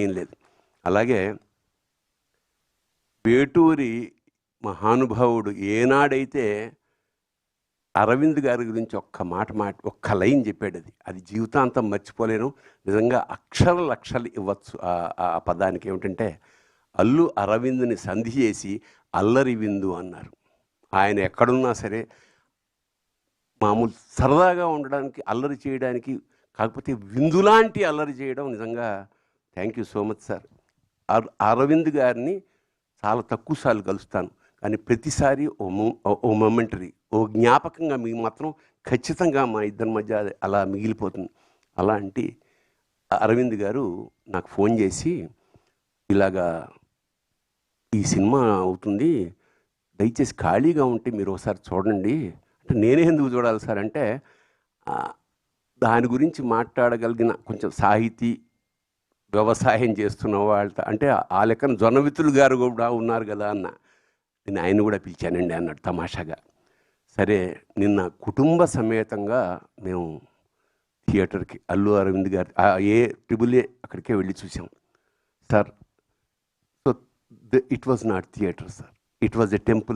ఏం లేదు. అలాగే వేటూరి మహానుభావుడు ఏనాడైతే అరవింద్ గారి గురించి ఒక్క లైన్ చెప్పాడు, అది జీవితాంతం మర్చిపోలేను. నిజంగా లక్షలు ఇవ్వచ్చు ఆ పదానికి. ఏమిటంటే, అల్లు అరవింద్ని సంధి చేసి అల్లరి విందు అన్నారు. ఆయన ఎక్కడున్నా సరే మామూలు సరదాగా ఉండడానికి, అల్లరి చేయడానికి, కాకపోతే విందులాంటి అల్లరి చేయడం నిజంగా thank you so much sir. Aravind గారిని చాలా తక్కువ సార్లు కలుస్తాను, కానీ ప్రతిసారి ఓ మొమెంటరీ, ఓ జ్ఞాపకంగా మీకు మాత్రం ఖచ్చితంగా మా ఇద్దరి మధ్య అలా మిగిలిపోతుంది. అలాంటి అరవింద్ గారు నాకు ఫోన్ చేసి, ఇలాగా ఈ సినిమా అవుతుంది, దయచేసి ఖాళీగా ఉంటే మీరు ఒకసారి చూడండి అంటే, నేనే ఎందుకు చూడాలి సార్ అంటే, దాని గురించి మాట్లాడగలిగిన కొంచెం సాహితీ వ్యవసాయం చేస్తున్న వాళ్ళతో అంటే ఆ లెక్కన జొన్నవిత్తులు గారు కూడా ఉన్నారు కదా అన్న. నేను ఆయన కూడా పిలిచానండి అన్నాడు తమాషాగా. సరే, నిన్న కుటుంబ సమేతంగా మేము థియేటర్కి అల్లు అరవింద్ గారి ఏ అక్కడికే వెళ్ళి చూసాం sir. So it was not theatre sir, it was a temple.